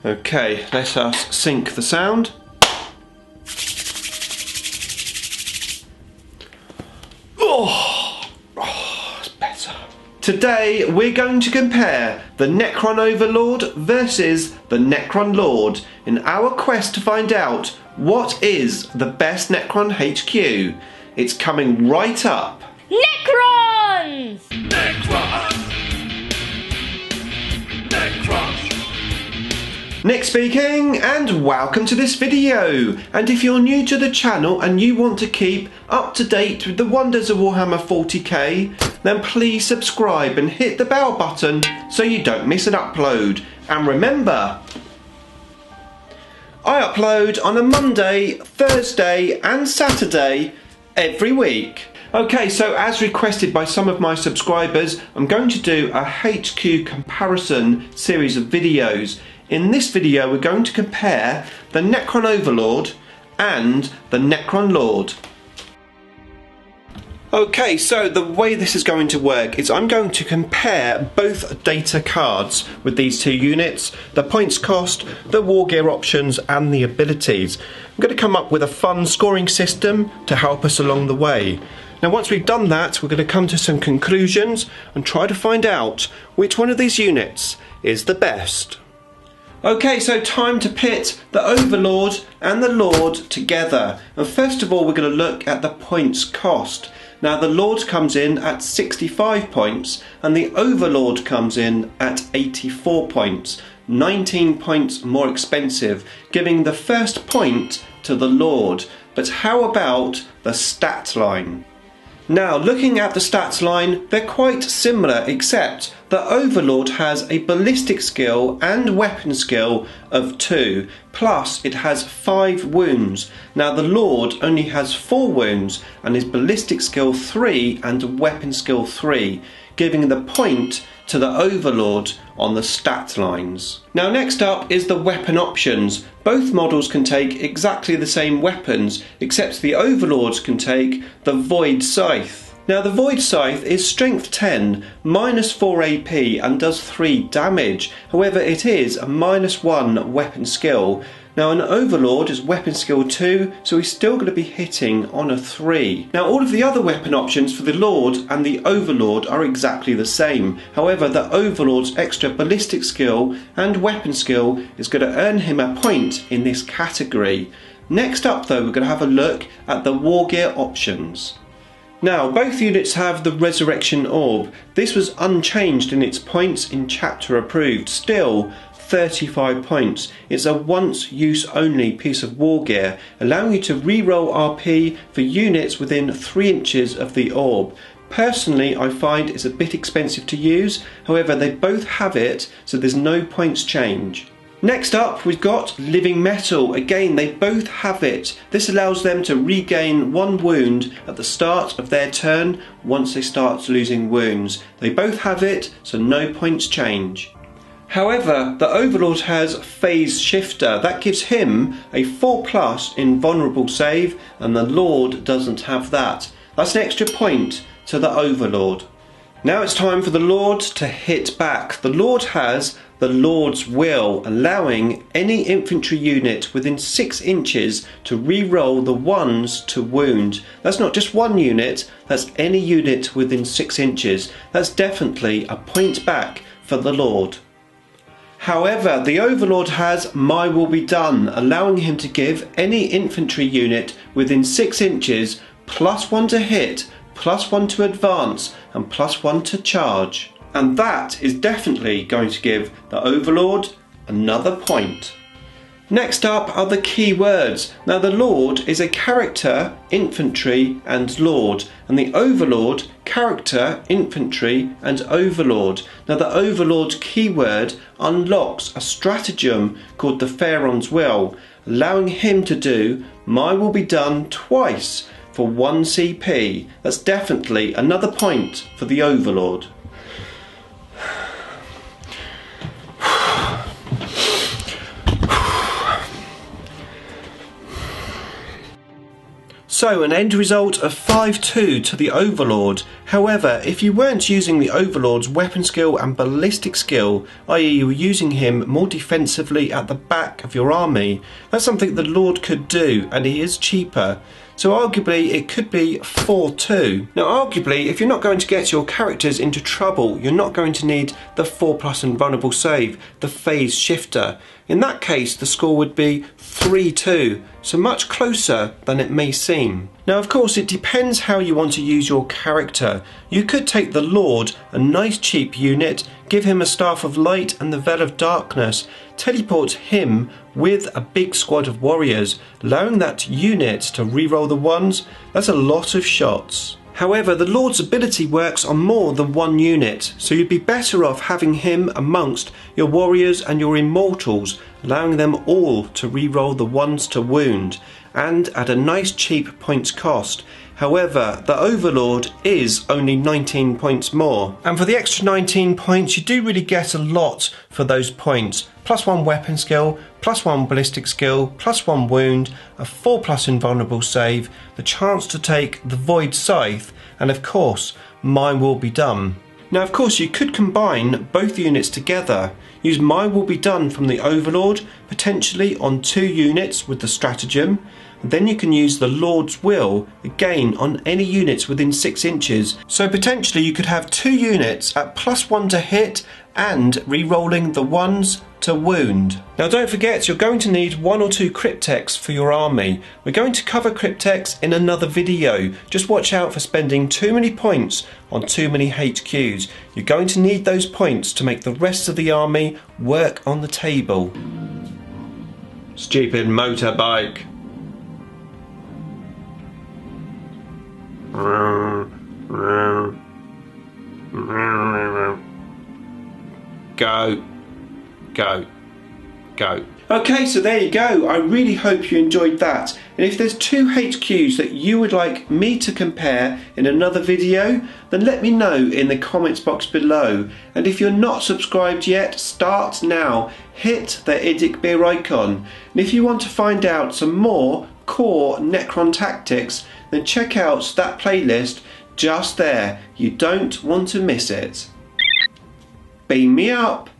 Okay, let us sync the sound. Oh, it's better. Today we're going to compare the Necron Overlord versus the Necron Lord in our quest to find out what is the best Necron HQ. It's coming right up. Necrons! Necron! Necron! Nick speaking, and welcome to this video. And if you're new to the channel and you want to keep up to date with the Wonders of Warhammer 40k, then please subscribe and hit the bell button so you don't miss an upload. And remember, I upload on a Monday, Thursday and Saturday every week. Okay, so as requested by some of my subscribers, I'm going to do a HQ comparison series of videos. In this video, we're going to compare the Necron Overlord and the Necron Lord. Okay, so the way this is going to work is I'm going to compare both data cards with these two units, the points cost, the war gear options and the abilities. I'm going to come up with a fun scoring system to help us along the way. Now once we've done that, we're going to come to some conclusions and try to find out which one of these units is the best. Okay, so time to pit the Overlord and the Lord together. And first of all, we're going to look at the points cost. Now the Lord comes in at 65 points and the Overlord comes in at 84 points. 19 points more expensive, giving the first point to the Lord. But how about the stat line? Now, looking at the stats line, they're quite similar, except the Overlord has a ballistic skill and weapon skill of 2, plus it has 5 wounds. Now, the Lord only has 4 wounds and his ballistic skill 3 and weapon skill 3, giving the point to the Overlord on the stat lines. Now next up is the weapon options. Both models can take exactly the same weapons, except the Overlords can take the Void Scythe. Now the Void Scythe is strength 10, minus 4 AP and does 3 damage. However, it is a minus 1 weapon skill. Now an Overlord is weapon skill 2, so he's still going to be hitting on a 3. Now all of the other weapon options for the Lord and the Overlord are exactly the same. However, the Overlord's extra ballistic skill and weapon skill is going to earn him a point in this category. Next up though, we're going to have a look at the war gear options. Now, both units have the Resurrection Orb. This was unchanged in its points in chapter approved. Still, 35 points. It's a once use only piece of war gear, allowing you to re-roll RP for units within 3 inches of the orb. Personally, I find it's a bit expensive to use, however they both have it, so there's no points change. Next up, we've got Living Metal. Again, they both have it. This allows them to regain 1 wound at the start of their turn once they start losing wounds. They both have it, so no points change. However, the Overlord has Phase Shifter. That gives him a 4+ in vulnerable save, and the Lord doesn't have that. That's an extra point to the Overlord. Now it's time for the Lord to hit back. The Lord has the Lord's Will, allowing any infantry unit within 6 inches to re-roll the 1s to wound. That's not just one unit, that's any unit within 6 inches. That's definitely a point back for the Lord. However, the Overlord has My Will Be Done, allowing him to give any infantry unit within 6 inches +1 to hit, +1 to advance and +1 to charge. And that is definitely going to give the Overlord another point. Next up are the key words. Now the Lord is a character, infantry and Lord, and the Overlord, character, infantry and Overlord. Now the Overlord keyword unlocks a stratagem called the Pharaoh's Will, allowing him to do My Will Be Done twice for 1 CP. That's definitely another point for the Overlord. So an end result of 5-2 to the Overlord. However, if you weren't using the Overlord's weapon skill and ballistic skill, i.e. you were using him more defensively at the back of your army, that's something the Lord could do, and he is cheaper. So arguably it could be 4-2. Now arguably, if you're not going to get your characters into trouble, you're not going to need the 4+ invulnerable save, the phase shifter. In that case, the score would be 3-2, so much closer than it may seem. Now of course it depends how you want to use your character. You could take the Lord, a nice cheap unit, give him a Staff of Light and the Veil of Darkness, teleport him with a big squad of warriors, allowing that unit to reroll the ones. That's a lot of shots. However, the Lord's ability works on more than one unit, so you'd be better off having him amongst your warriors and your immortals, allowing them all to reroll the ones to wound, and at a nice cheap points cost. However, the Overlord is only 19 points more. And for the extra 19 points, you do really get a lot for those points. +1 weapon skill, +1 ballistic skill, +1 wound, a 4+ invulnerable save, the chance to take the Void Scythe, and of course, My Will Be Done. Now of course you could combine both units together. Use My Will Be Done from the Overlord, potentially on 2 units with the stratagem. And then you can use the Lord's Will again on any units within 6 inches. So potentially you could have 2 units at +1 to hit and re-rolling the 1s to wound. Now don't forget, you're going to need 1 or 2 cryptex for your army. We're going to cover cryptex in another video. Just watch out for spending too many points on too many HQs. You're going to need those points to make the rest of the army work on the table. Stupid motorbike. Go, go, go. Okay, so there you go. I really hope you enjoyed that. And if there's 2 HQs that you would like me to compare in another video, then let me know in the comments box below. And if you're not subscribed yet, start now. Hit the Idic Beer icon. And if you want to find out some more core Necron tactics, then check out that playlist just there. You don't want to miss it. Beam me up.